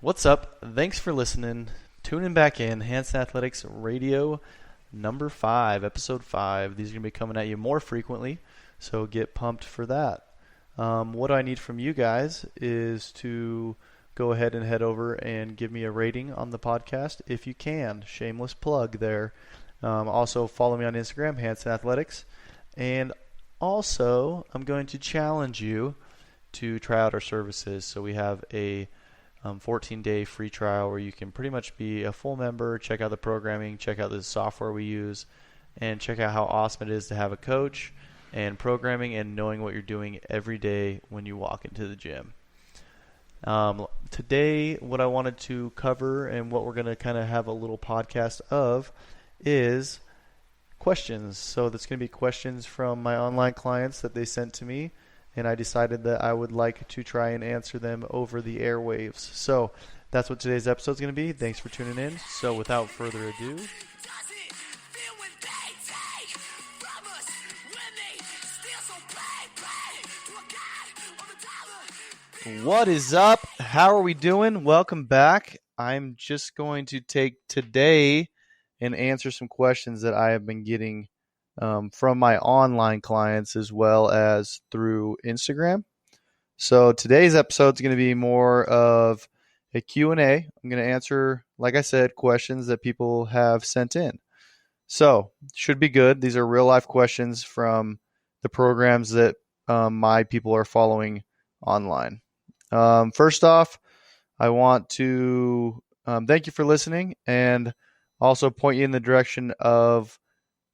What's up? Thanks for listening. Tuning back in. Hansen Athletics Radio number 5, episode 5. These are going to be coming at you more frequently, so get pumped for that. What I need from you guys is to go ahead and head over and give me a rating on the podcast if you can. Shameless plug there. Also, follow me on Instagram, Hansen Athletics. And also, I'm going to challenge you to try out our services. So we have a 14-day free trial where you can pretty much be a full member, check out the programming, check out the software we use, and check out how awesome it is to have a coach and programming and knowing what you're doing every day when you walk into the gym. Today, what I wanted to cover and what we're going to kind of have a little podcast of is questions. So that's going to be questions from my online clients that they sent to me, and I decided that I would like to try and answer them over the airwaves. So that's what today's episode is going to be. Thanks for tuning in. So without further ado, what is up? How are we doing? Welcome back. I'm just going to take today and answer some questions that I have been getting from my online clients as well as through Instagram. So today's episode is going to be more of a Q&A. I'm going to answer, like I said, questions that people have sent in. So should be good. These are real life questions from the programs that my people are following online. First off, I want to thank you for listening and also point you in the direction of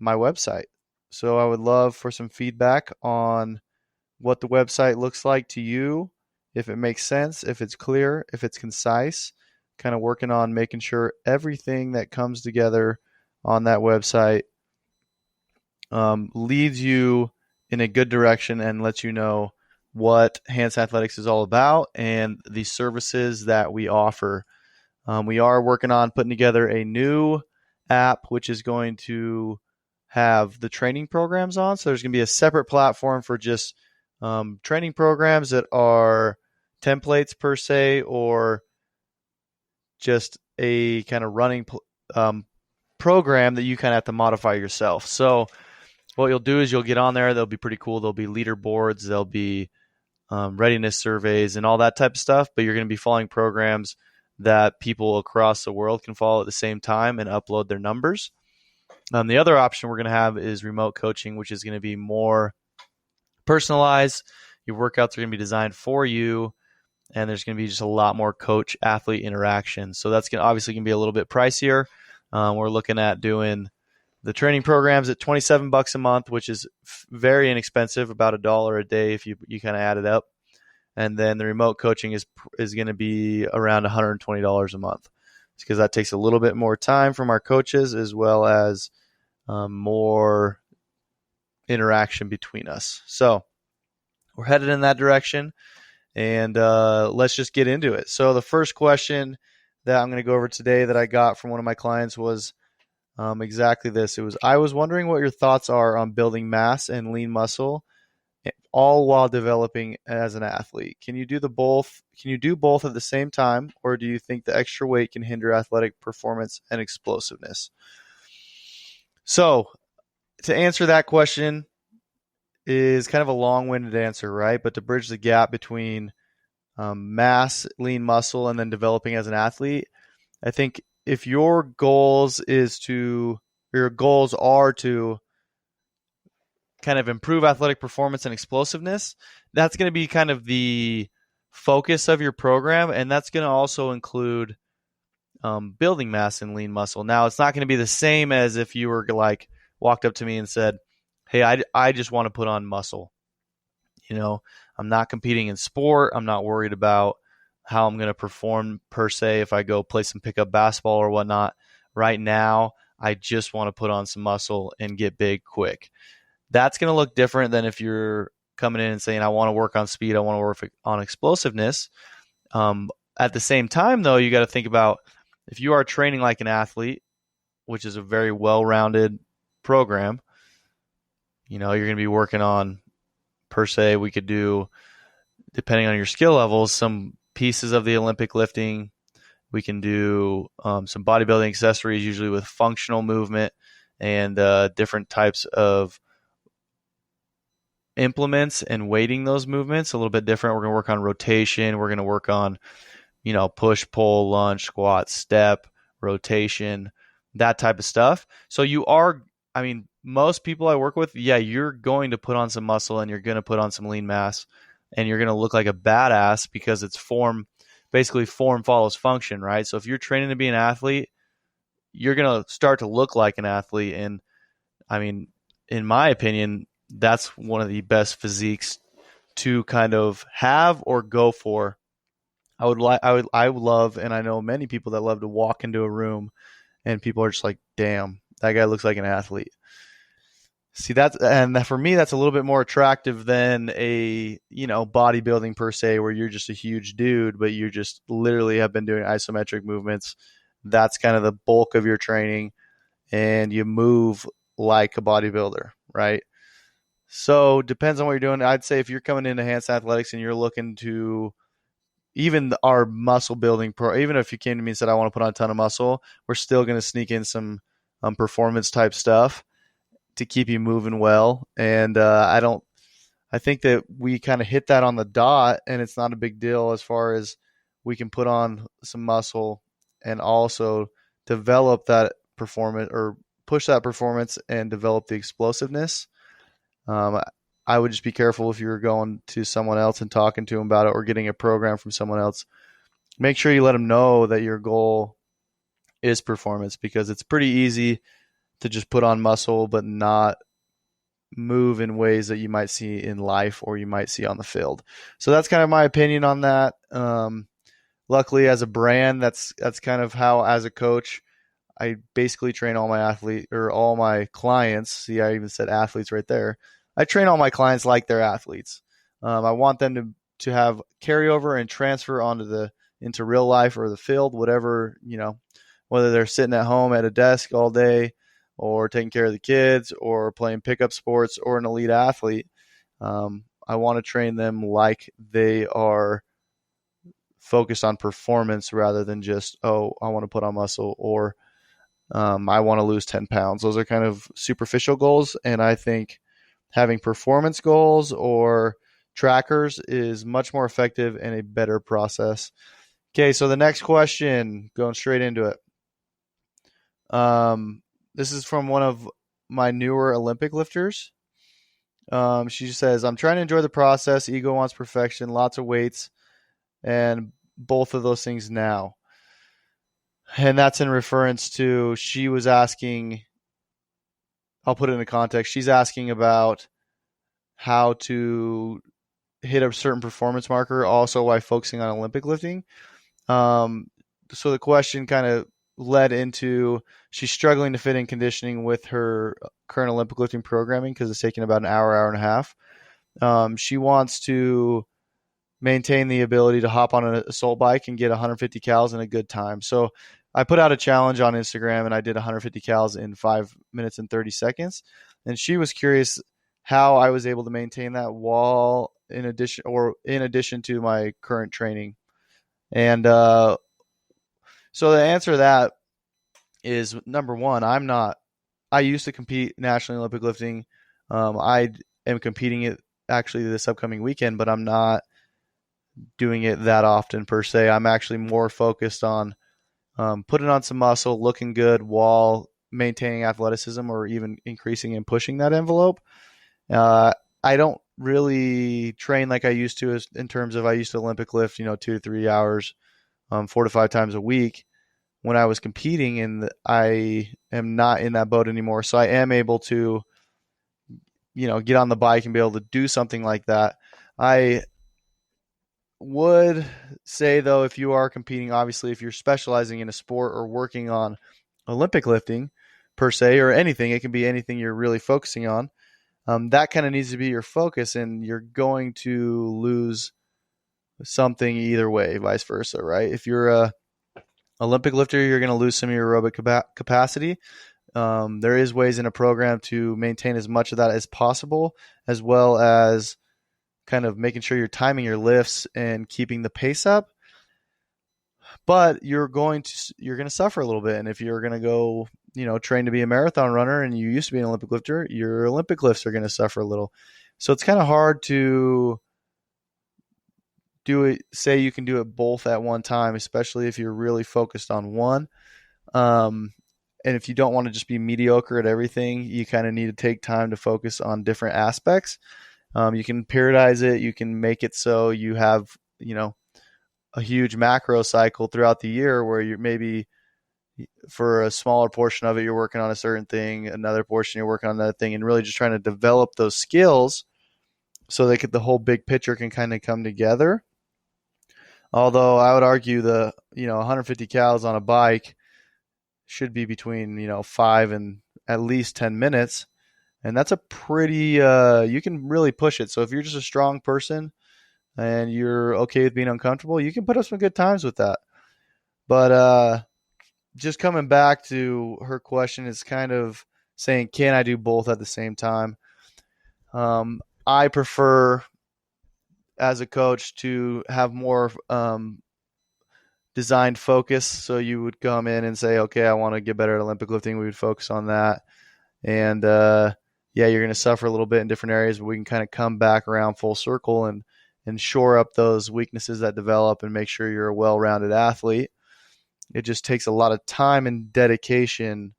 my website. So I would love for some feedback on what the website looks like to you, if it makes sense, if it's clear, if it's concise, kind of working on making sure everything that comes together on that website leads you in a good direction and lets you know what Hansen Athletics is all about and the services that we offer. We are working on putting together a new app, which is going to have the training programs on. So there's going to be a separate platform for just training programs that are templates per se, or just a kind of running program that you kind of have to modify yourself. So what you'll do is you'll get on there. They'll be pretty cool. There'll be leaderboards. There'll be readiness surveys and all that type of stuff. But you're going to be following programs that people across the world can follow at the same time and upload their numbers. The other option we're going to have is remote coaching, which is going to be more personalized. Your workouts are going to be designed for you, and there's going to be just a lot more coach-athlete interaction. So that's obviously going to be a little bit pricier. We're looking at doing the training programs at $27 a month, which is very inexpensive, about $1 a day if you kind of add it up. And then the remote coaching is going to be around $120 a month, because that takes a little bit more time from our coaches as well as more interaction between us. So we're headed in that direction, and let's just get into it. So the first question that I'm going to go over today that I got from one of my clients was exactly this. It was, I was wondering what your thoughts are on building mass and lean muscle, all while developing as an athlete. Can you do both at the same time, or do you think the extra weight can hinder athletic performance and explosiveness? So to answer that question is kind of a long-winded answer, right? But to bridge the gap between mass, lean muscle, and then developing as an athlete, I think if your goals are to kind of improve athletic performance and explosiveness, that's going to be kind of the focus of your program, and that's going to also include building mass and lean muscle. Now, it's not going to be the same as if you were like walked up to me and said, hey, I just want to put on muscle. I'm not competing in sport. I'm not worried about how I'm going to perform per se if I go play some pickup basketball or whatnot. Right now, I just want to put on some muscle and get big quick. That's going to look different than if you're coming in and saying, I want to work on speed, I want to work on explosiveness. At the same time, though, you got to think about if you are training like an athlete, which is a very well-rounded program, you're going to be working on, per se, we could do, depending on your skill levels, some pieces of the Olympic lifting, We can do some bodybuilding accessories, usually with functional movement and different types of implements and weighting those movements a little bit different. We're going to work on rotation. We're going to work on, push, pull, lunge, squat, step, rotation, that type of stuff. So most people I work with, yeah, you're going to put on some muscle and you're going to put on some lean mass and you're going to look like a badass because it's basically form follows function, right? So if you're training to be an athlete, you're going to start to look like an athlete. And I mean, in my opinion, that's one of the best physiques to kind of have or go for. I would love, and I know many people that love to walk into a room and people are just like, damn, that guy looks like an athlete. See for me, that's a little bit more attractive than a, bodybuilding per se, where you're just a huge dude, but you just literally have been doing isometric movements. That's kind of the bulk of your training and you move like a bodybuilder, right? So depends on what you're doing. I'd say if you're coming into Hansen Athletics and you're looking to even our muscle building even if you came to me and said, I want to put on a ton of muscle, we're still going to sneak in some performance type stuff to keep you moving well. And I think that we kind of hit that on the dot and it's not a big deal as far as we can put on some muscle and also develop that performance or push that performance and develop the explosiveness. I would just be careful if you were going to someone else and talking to them about it or getting a program from someone else. Make sure you let them know that your goal is performance because it's pretty easy to just put on muscle but not move in ways that you might see in life or you might see on the field. So that's kind of my opinion on that. Luckily, as a brand, that's kind of how, as a coach, I basically train all my clients. See, I even said athletes right there. I train all my clients like they're athletes. I want them to have carryover and transfer into real life or the field, whatever, whether they're sitting at home at a desk all day or taking care of the kids or playing pickup sports or an elite athlete. I want to train them like they are focused on performance rather than just, oh, I want to put on muscle or I want to lose 10 pounds. Those are kind of superficial goals. And I think having performance goals or trackers is much more effective and a better process. Okay, so the next question, going straight into it. This is from one of my newer Olympic lifters. She says, I'm trying to enjoy the process. Ego wants perfection, lots of weights, and both of those things now. And that's in reference to, she was asking, I'll put it into context. She's asking about how to hit a certain performance marker, also while focusing on Olympic lifting. So the question kind of led into, she's struggling to fit in conditioning with her current Olympic lifting programming because it's taking about an hour and a half. She wants to maintain the ability to hop on an assault bike and get 150 cals in a good time. So I put out a challenge on Instagram and I did 150 cals in 5 minutes and 30 seconds. And she was curious how I was able to maintain that while in addition to my current training. And so the answer to that is, number one, I used to compete nationally Olympic lifting. I am competing it actually this upcoming weekend, but I'm not doing it that often per se. I'm actually more focused on putting on some muscle, looking good while maintaining athleticism or even increasing and pushing that envelope. I don't really train like I used to in terms of, I used to Olympic lift, 2 to 3 hours, 4 to 5 times a week when I was competing, and I am not in that boat anymore. So I am able to, get on the bike and be able to do something like that. I would say, though, if you are competing, obviously, if you're specializing in a sport or working on Olympic lifting per se, or anything, it can be anything you're really focusing on. That kind of needs to be your focus, and you're going to lose something either way, vice versa, right? If you're a Olympic lifter, you're going to lose some of your aerobic capacity. There is ways in a program to maintain as much of that as possible, as well as kind of making sure you're timing your lifts and keeping the pace up. but you're going to suffer a little bit. And if you're going to go, train to be a marathon runner and you used to be an Olympic lifter, your Olympic lifts are going to suffer a little. So it's kind of hard to say you can do it both at one time, especially if you're really focused on one. And if you don't want to just be mediocre at everything, you kind of need to take time to focus on different aspects. You can periodize it. You can make it so you have, a huge macro cycle throughout the year where you're maybe for a smaller portion of it, you're working on a certain thing, another portion you're working on another thing, and really just trying to develop those skills so the whole big picture can kind of come together. Although I would argue 150 cals on a bike should be between, 5 and at least 10 minutes. And that's a pretty, you can really push it. So if you're just a strong person and you're okay with being uncomfortable, you can put up some good times with that. But just coming back to her question, is kind of saying, can I do both at the same time? I prefer, as a coach, to have more designed focus. So you would come in and say, okay, I want to get better at Olympic lifting. We would focus on that. And you're going to suffer a little bit in different areas, but we can kind of come back around full circle and shore up those weaknesses that develop and make sure you're a well-rounded athlete. It just takes a lot of time and dedication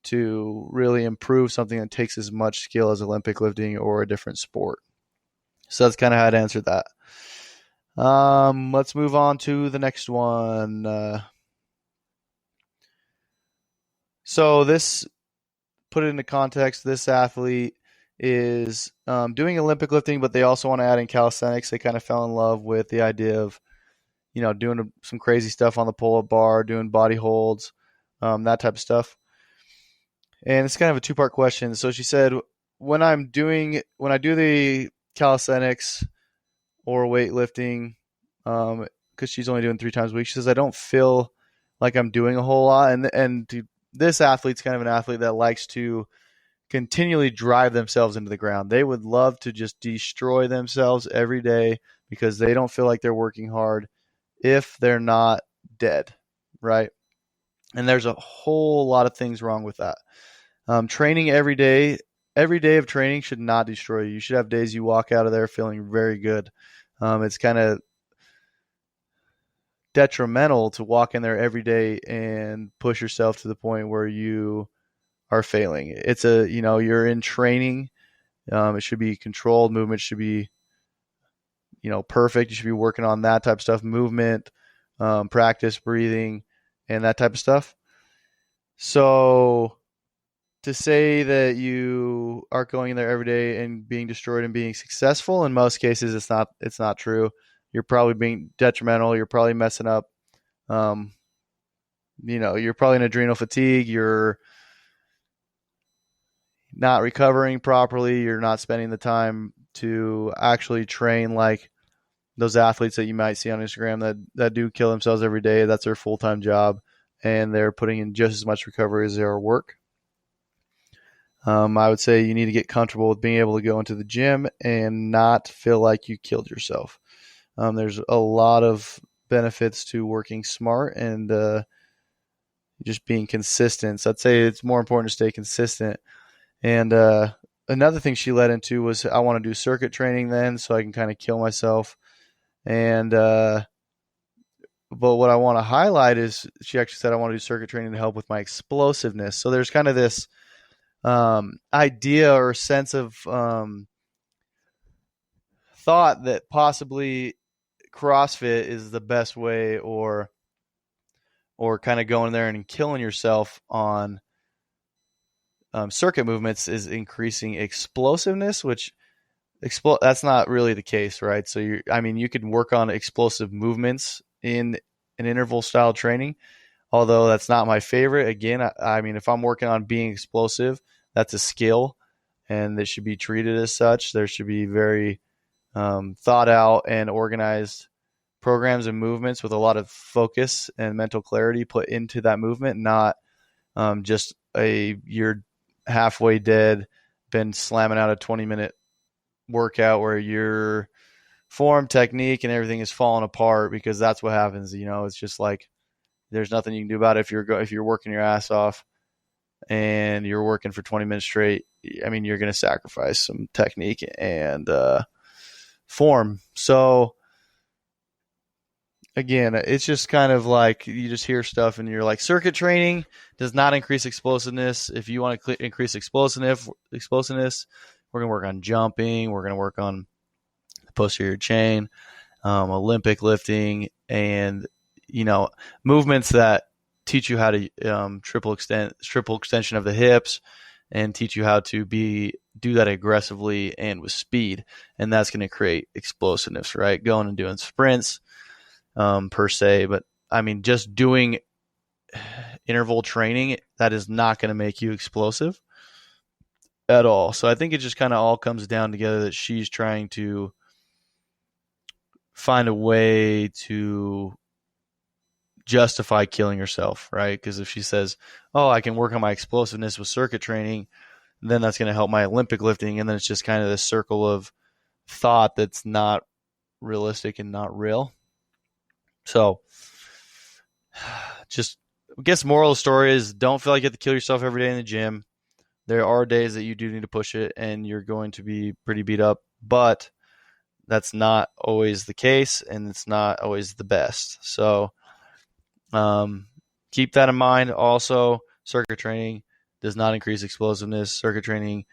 to really improve something that takes as much skill as Olympic lifting or a different sport. So that's kind of how I'd answer that. Let's move on to the next one. So this, put it into context, this athlete is doing Olympic lifting, but they also want to add in calisthenics. They kind of fell in love with the idea of, doing some crazy stuff on the pull-up bar, doing body holds, that type of stuff. And it's kind of a two-part question. So she said, when I do the calisthenics or weightlifting, because she's only doing 3 times a week, she says, I don't feel like I'm doing a whole lot. This athlete's kind of an athlete that likes to continually drive themselves into the ground. They would love to just destroy themselves every day because they don't feel like they're working hard if they're not dead, right? And there's a whole lot of things wrong with that. Training every day of training should not destroy you. You should have days you walk out of there feeling very good. It's kind of detrimental to walk in there every day and push yourself to the point where you are failing. It's you're in training. It should be controlled. Movement should be, perfect. You should be working on that type of stuff, movement, practice, breathing, and that type of stuff. So to say that you are going in there every day and being destroyed and being successful, in most cases, it's not true. You're probably being detrimental. You're probably messing up. You're probably in adrenal fatigue. You're not recovering properly. You're not spending the time to actually train like those athletes that you might see on Instagram that do kill themselves every day. That's their full-time job, and they're putting in just as much recovery as they are work. I would say you need to get comfortable with being able to go into the gym and not feel like you killed yourself. There's a lot of benefits to working smart and just being consistent. So I'd say it's more important to stay consistent. And another thing she led into was, I want to do circuit training then so I can kind of kill myself. And but what I want to highlight is she actually said, I want to do circuit training to help with my explosiveness. So there's kind of this idea or sense of thought that possibly CrossFit is the best way, or kind of going there and killing yourself on circuit movements is increasing explosiveness, which that's not really the case, right? So you could work on explosive movements in an interval style training, although that's not my favorite. Again, I mean, if I'm working on being explosive, that's a skill and it should be treated as such. There should be very thought out and organized programs and movements with a lot of focus and mental clarity put into that movement, not just you're halfway dead, been slamming out a 20-minute workout where your form, technique, and everything is falling apart, because that's what happens. It's just like There's nothing you can do about it if you're working your ass off and you're working for 20 minutes straight. I mean, you're going to sacrifice some technique and form. So again, it's just kind of like you just hear stuff and you're like, circuit training does not increase explosiveness. If you want to increase explosiveness, we're going to work on jumping. We're going to work on the posterior chain, Olympic lifting, and movements that teach you how to triple extension of the hips, and teach you how to do that aggressively and with speed, and that's going to create explosiveness, right? Going and doing sprints per se, but I mean, just doing interval training, that is not going to make you explosive at all. So I think it just kind of all comes down together that she's trying to find a way to justify killing herself, right? Because if she says, oh, I can work on my explosiveness with circuit training, then that's going to help my Olympic lifting, and then it's just kind of this circle of thought that's not realistic and not real. So just, I guess moral of the story is, don't feel like you have to kill yourself every day in the gym. There are days that you do need to push it and you're going to be pretty beat up, but that's not always the case, and it's not always the best. So keep that in mind. Also, circuit training does not increase explosiveness. Circuit training,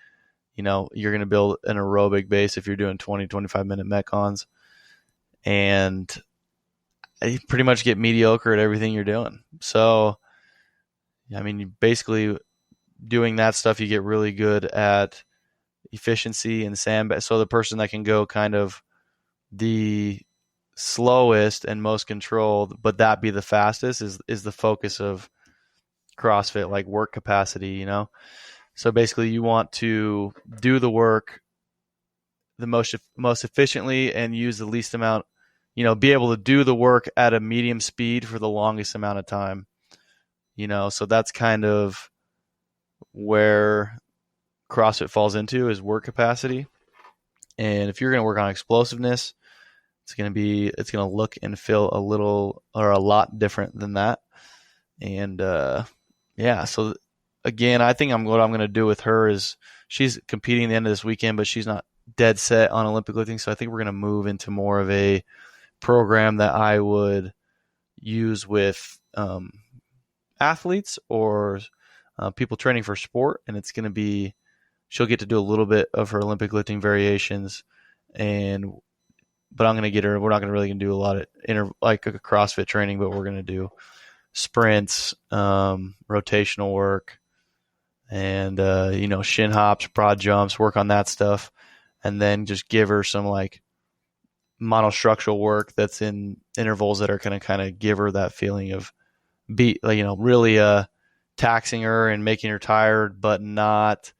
you're going to build an aerobic base if you're doing 20, 25-minute metcons, and you pretty much get mediocre at everything you're doing. So, I mean, you basically doing that stuff, you get really good at efficiency and sandbag. So the person that can go kind of the slowest and most controlled, but that be the fastest, is the focus of CrossFit, like work capacity, So basically you want to do the work the most efficiently and use the least amount, be able to do the work at a medium speed for the longest amount of time, so that's kind of where CrossFit falls into, is work capacity. And if you're going to work on explosiveness, it's going to look and feel a little or a lot different than that. And so again, I think what I'm going to do with her is, she's competing the end of this weekend, but she's not dead set on Olympic lifting. So I think we're going to move into more of a program that I would use with athletes or people training for sport. And it's going to be, she'll get to do a little bit of her Olympic lifting variations, but I'm going to get her, we're not going to really do a lot of like a CrossFit training, but we're going to do sprints, rotational work, and, shin hops, broad jumps, work on that stuff. And then just give her some like monostructural work that's in intervals that are going to kind of give her that feeling of really taxing her and making her tired, but not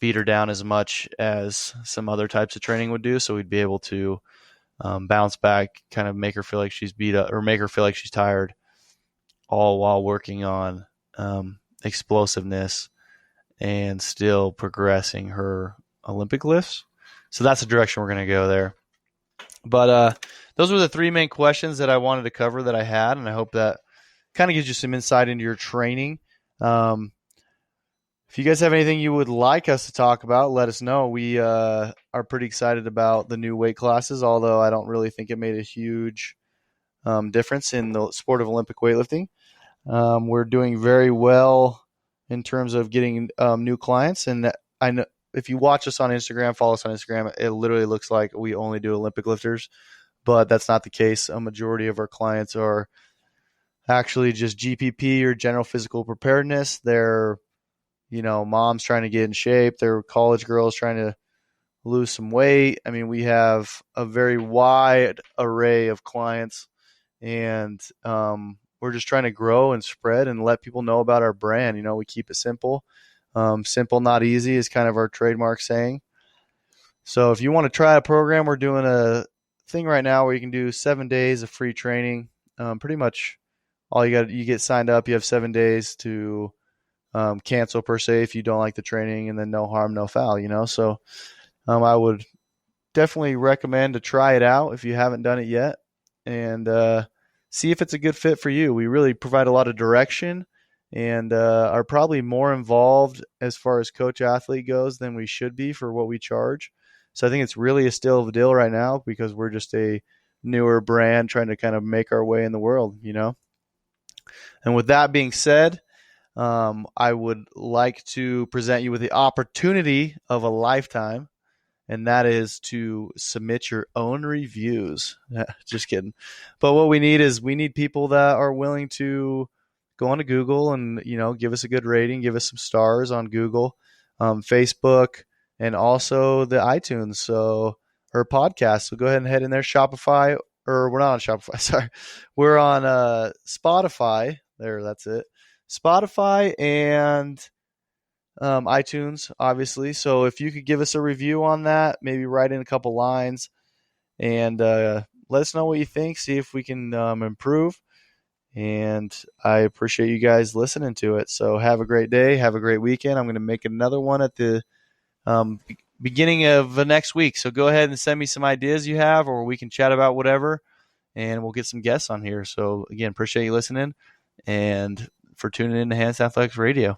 beat her down as much as some other types of training would do. So we'd be able to bounce back, kind of make her feel like she's beat up or make her feel like she's tired, all while working on explosiveness and still progressing her Olympic lifts. So that's the direction we're going to go there. But those were the three main questions that I wanted to cover that I had, and I hope that kind of gives you some insight into your training. If you guys have anything you would like us to talk about, let us know. We are pretty excited about the new weight classes, although I don't really think it made a huge difference in the sport of Olympic weightlifting. We're doing very well in terms of getting new clients, and I know if you watch us on Instagram, follow us on Instagram, it literally looks like we only do Olympic lifters, but that's not the case. A majority of our clients are actually just GPP or general physical preparedness. They're, moms trying to get in shape. They're college girls trying to lose some weight. I mean, we have a very wide array of clients, and we're just trying to grow and spread and let people know about our brand. We keep it simple. Simple, not easy is kind of our trademark saying. So if you want to try a program, we're doing a thing right now where you can do 7 days of free training. Pretty much all you get signed up. You have 7 days to cancel per se if you don't like the training, and then no harm, no foul, So I would definitely recommend to try it out if you haven't done it yet, and see if it's a good fit for you. We really provide a lot of direction and are probably more involved as far as coach athlete goes than we should be for what we charge. So I think it's really a steal of a deal right now because we're just a newer brand trying to kind of make our way in the world, you know? And with that being said, I would like to present you with the opportunity of a lifetime, and that is to submit your own reviews. Just kidding. But what we need people that are willing to go onto Google and, give us a good rating, give us some stars on Google, Facebook, and also the iTunes. Or podcast. So go ahead and head in there. Shopify, or we're not on Shopify. Sorry. We're on Spotify. There, that's it. Spotify and iTunes, obviously. So if you could give us a review on that, maybe write in a couple lines and let us know what you think, see if we can improve. And I appreciate you guys listening to it. So have a great day. Have a great weekend. I'm going to make another one at the beginning of next week. So go ahead and send me some ideas you have, or we can chat about whatever, and we'll get some guests on here. So again, appreciate you listening and for tuning in to Hansen Athletics Radio.